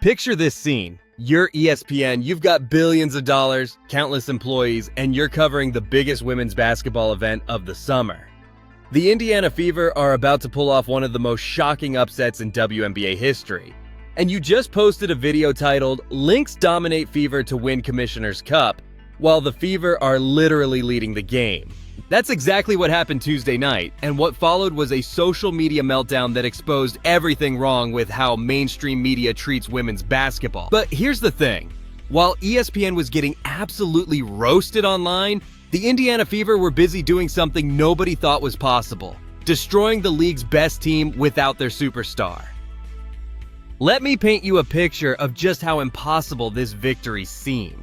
Picture this scene. You're ESPN, you've got billions of dollars, countless employees, and you're covering the biggest women's basketball event of the summer. The Indiana Fever are about to pull off one of the most shocking upsets in WNBA history. And you just posted a video titled, "Lynx Dominate Fever to Win Commissioner's Cup," while the Fever are literally leading the game. That's exactly what happened Tuesday night, and what followed was a social media meltdown that exposed everything wrong with how mainstream media treats women's basketball. But here's the thing. While ESPN was getting absolutely roasted online, the Indiana Fever were busy doing something nobody thought was possible: destroying the league's best team without their superstar. Let me paint you a picture of just how impossible this victory seemed.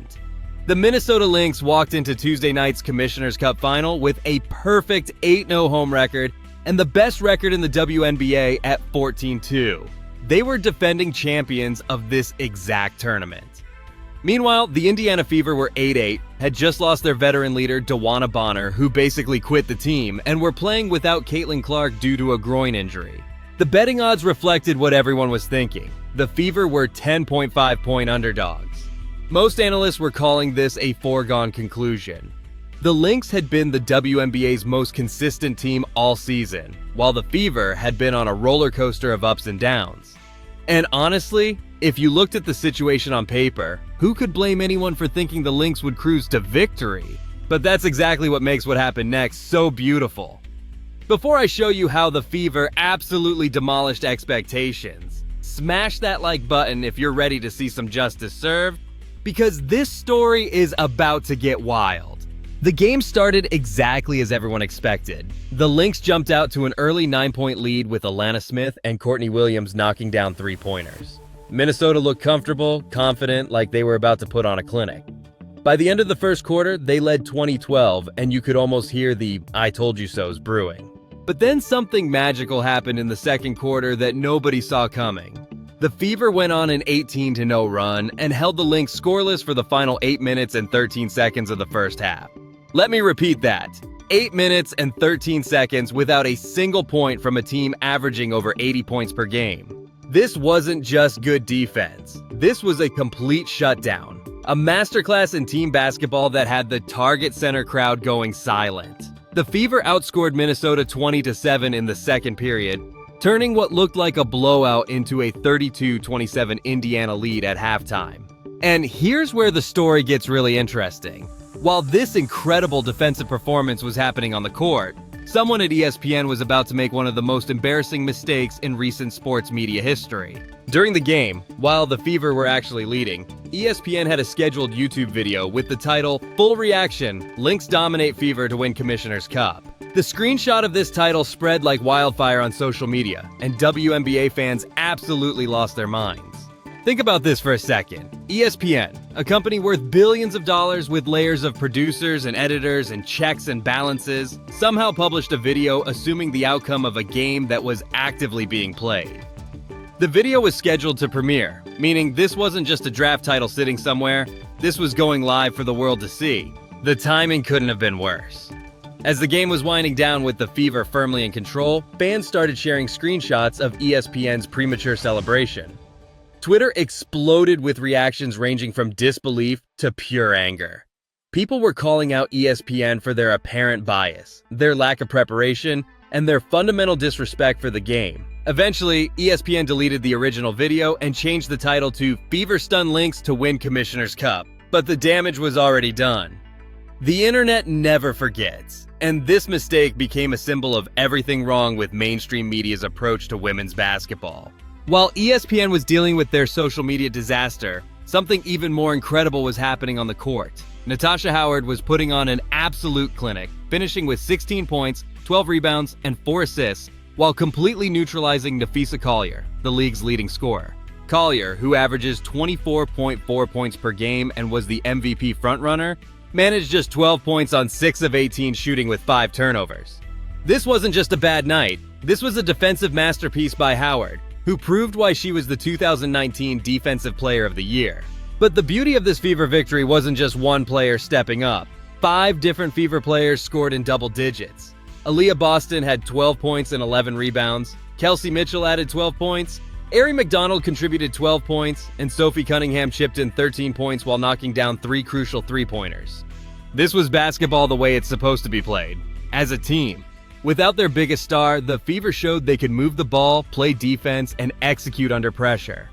The Minnesota Lynx walked into Tuesday night's Commissioner's Cup final with a perfect 8-0 home record and the best record in the WNBA at 14-2. They were defending champions of this exact tournament. Meanwhile, the Indiana Fever were 8-8, had just lost their veteran leader DeWanna Bonner, who basically quit the team, and were playing without Caitlin Clark due to a groin injury. The betting odds reflected what everyone was thinking. The Fever were 10.5-point underdogs. Most analysts were calling this a foregone conclusion. The Lynx had been the WNBA's most consistent team all season, while the Fever had been on a roller coaster of ups and downs. And honestly, if you looked at the situation on paper, who could blame anyone for thinking the Lynx would cruise to victory? But that's exactly what makes what happened next so beautiful. Before I show you how the Fever absolutely demolished expectations, smash that like button if you're ready to see some justice served, because this story is about to get wild. The game started exactly as everyone expected. The Lynx jumped out to an early 9-point lead with Alana Smith and Courtney Williams knocking down 3-pointers. Minnesota looked comfortable, confident, like they were about to put on a clinic. By the end of the first quarter, they led 20-12, and you could almost hear the "I told you so's" brewing. But then something magical happened in the second quarter that nobody saw coming. The Fever went on an 18-0 run and held the Lynx scoreless for the final 8 minutes and 13 seconds of the first half. Let me repeat that. 8 minutes and 13 seconds without a single point from a team averaging over 80 points per game. This wasn't just good defense. This was a complete shutdown. A masterclass in team basketball that had the Target Center crowd going silent. The Fever outscored Minnesota 20-7 in the second period, turning what looked like a blowout into a 32-27 Indiana lead at halftime. And here's where the story gets really interesting. While this incredible defensive performance was happening on the court, someone at ESPN was about to make one of the most embarrassing mistakes in recent sports media history. During the game, while the Fever were actually leading, ESPN had a scheduled YouTube video with the title, "Full Reaction, Lynx Dominate Fever to Win Commissioner's Cup." The screenshot of this title spread like wildfire on social media, and WNBA fans absolutely lost their minds. Think about this for a second. ESPN, a company worth billions of dollars with layers of producers and editors and checks and balances, somehow published a video assuming the outcome of a game that was actively being played. The video was scheduled to premiere, meaning this wasn't just a draft title sitting somewhere, this was going live for the world to see. The timing couldn't have been worse. As the game was winding down with the Fever firmly in control, fans started sharing screenshots of ESPN's premature celebration. Twitter exploded with reactions ranging from disbelief to pure anger. People were calling out ESPN for their apparent bias, their lack of preparation, and their fundamental disrespect for the game. Eventually, ESPN deleted the original video and changed the title to "Fever Stun Lynx to Win Commissioner's Cup," but the damage was already done. The internet never forgets, and this mistake became a symbol of everything wrong with mainstream media's approach to women's basketball. While ESPN was dealing with their social media disaster, something even more incredible was happening on the court. Natasha Howard was putting on an absolute clinic, finishing with 16 points, 12 rebounds, and 4 assists, while completely neutralizing Napheesa Collier, the league's leading scorer. Collier, who averages 24.4 points per game and was the MVP frontrunner, managed just 12 points on 6 of 18 shooting with 5 turnovers. This wasn't just a bad night, this was a defensive masterpiece by Howard, who proved why she was the 2019 Defensive Player of the Year. But the beauty of this Fever victory wasn't just one player stepping up. 5 different Fever players scored in double digits. Aaliyah Boston had 12 points and 11 rebounds, Kelsey Mitchell added 12 points, Aari McDonald contributed 12 points, and Sophie Cunningham chipped in 13 points while knocking down 3 crucial three-pointers. This was basketball the way it's supposed to be played, as a team. Without their biggest star, the Fever showed they could move the ball, play defense, and execute under pressure.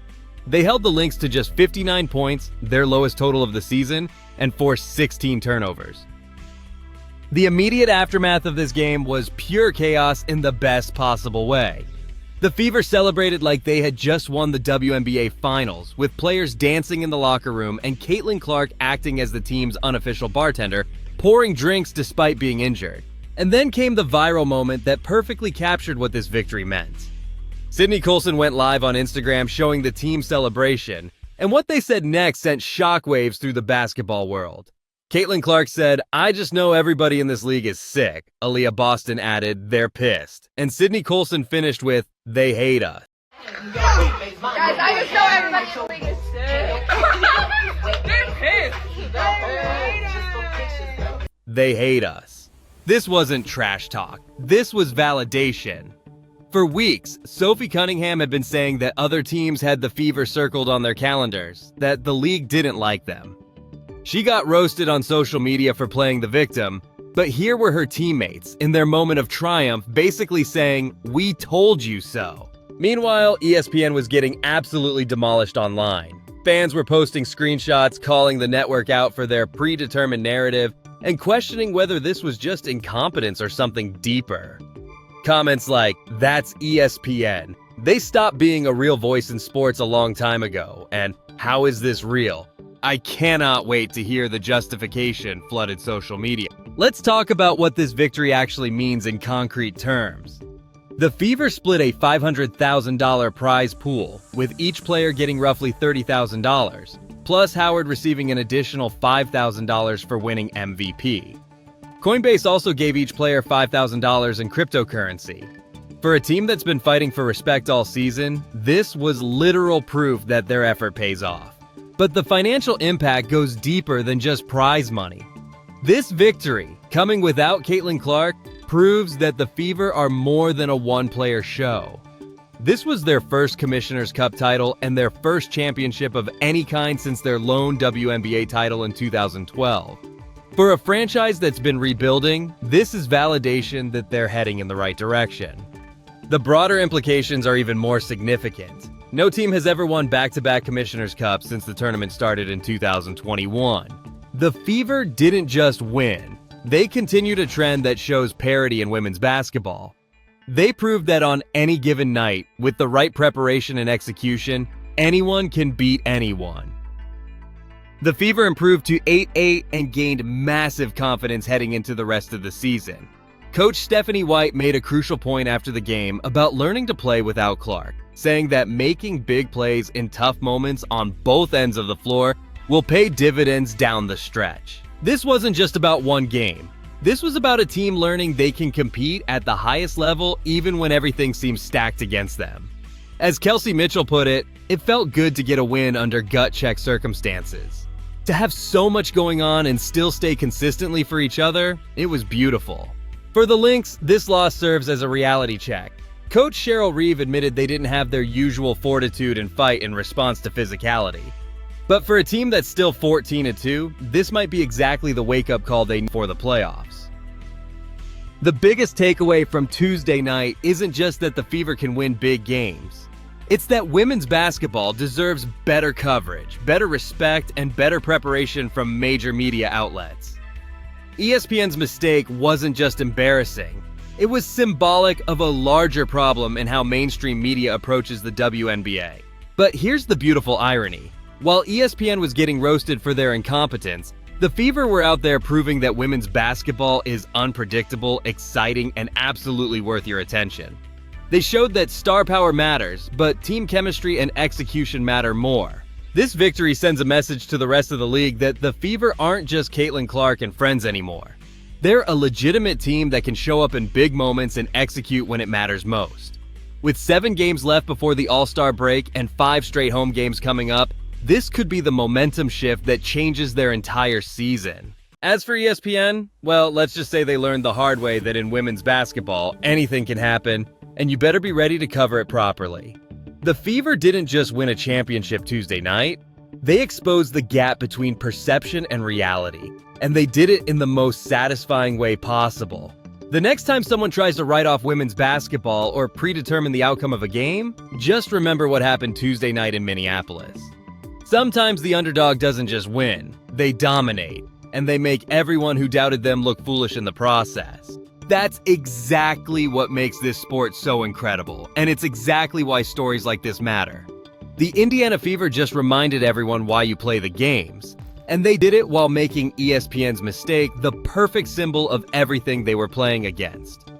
They held the Lynx to just 59 points, their lowest total of the season, and forced 16 turnovers. The immediate aftermath of this game was pure chaos in the best possible way. The Fever celebrated like they had just won the WNBA Finals, with players dancing in the locker room and Caitlin Clark acting as the team's unofficial bartender, pouring drinks despite being injured. And then came the viral moment that perfectly captured what this victory meant. Sydney Colson went live on Instagram showing the team celebration, and what they said next sent shockwaves through the basketball world. Caitlin Clark said, "I just know everybody in this league is sick." Aaliyah Boston added, "They're pissed." And Sydney Colson finished with, "They hate us." Guys, I just know everybody in the league is sick. They're pissed. They hate us. This wasn't trash talk. This was validation. For weeks, Sophie Cunningham had been saying that other teams had the Fever circled on their calendars, that the league didn't like them. She got roasted on social media for playing the victim, but here were her teammates, in their moment of triumph, basically saying, "We told you so." Meanwhile, ESPN was getting absolutely demolished online. Fans were posting screenshots, calling the network out for their predetermined narrative, and questioning whether this was just incompetence or something deeper. Comments like, "That's ESPN. They stopped being a real voice in sports a long time ago," and "How is this real? I cannot wait to hear the justification," flooded social media. Let's talk about what this victory actually means in concrete terms. The Fever split a $500,000 prize pool, with each player getting roughly $30,000, plus Howard receiving an additional $5,000 for winning MVP. Coinbase also gave each player $5,000 in cryptocurrency. For a team that's been fighting for respect all season, this was literal proof that their effort pays off. But the financial impact goes deeper than just prize money. This victory, coming without Caitlin Clark, proves that the Fever are more than a one-player show. This was their first Commissioner's Cup title and their first championship of any kind since their lone WNBA title in 2012. For a franchise that's been rebuilding, this is validation that they're heading in the right direction. The broader implications are even more significant. No team has ever won back-to-back Commissioner's Cups since the tournament started in 2021. The Fever didn't just win. They continued a trend that shows parity in women's basketball. They proved that on any given night, with the right preparation and execution, anyone can beat anyone. The Fever improved to 8-8 and gained massive confidence heading into the rest of the season. Coach Stephanie White made a crucial point after the game about learning to play without Clark, saying that making big plays in tough moments on both ends of the floor will pay dividends down the stretch. This wasn't just about one game. This was about a team learning they can compete at the highest level even when everything seems stacked against them. As Kelsey Mitchell put it, "It felt good to get a win under gut-check circumstances. To have so much going on and still stay consistently for each other, it was beautiful." For the Lynx, this loss serves as a reality check. Coach Cheryl Reeve admitted they didn't have their usual fortitude and fight in response to physicality. But for a team that's still 14-2, this might be exactly the wake-up call they need for the playoffs. The biggest takeaway from Tuesday night isn't just that the Fever can win big games. It's that women's basketball deserves better coverage, better respect, and better preparation from major media outlets. ESPN's mistake wasn't just embarrassing. It was symbolic of a larger problem in how mainstream media approaches the WNBA. But here's the beautiful irony. While ESPN was getting roasted for their incompetence, the Fever were out there proving that women's basketball is unpredictable, exciting, and absolutely worth your attention. They showed that star power matters, but team chemistry and execution matter more. This victory sends a message to the rest of the league that the Fever aren't just Caitlin Clark and friends anymore. They're a legitimate team that can show up in big moments and execute when it matters most. With 7 games left before the All-Star break and 5 straight home games coming up, this could be the momentum shift that changes their entire season. As for ESPN, well, let's just say they learned the hard way that in women's basketball, anything can happen, and you better be ready to cover it properly. The Fever didn't just win a championship Tuesday night, they exposed the gap between perception and reality, and they did it in the most satisfying way possible. The next time someone tries to write off women's basketball or predetermine the outcome of a game, just remember what happened Tuesday night in Minneapolis. Sometimes the underdog doesn't just win, they dominate, and they make everyone who doubted them look foolish in the process. That's exactly what makes this sport so incredible, and it's exactly why stories like this matter. The Indiana Fever just reminded everyone why you play the games, and they did it while making ESPN's mistake the perfect symbol of everything they were playing against.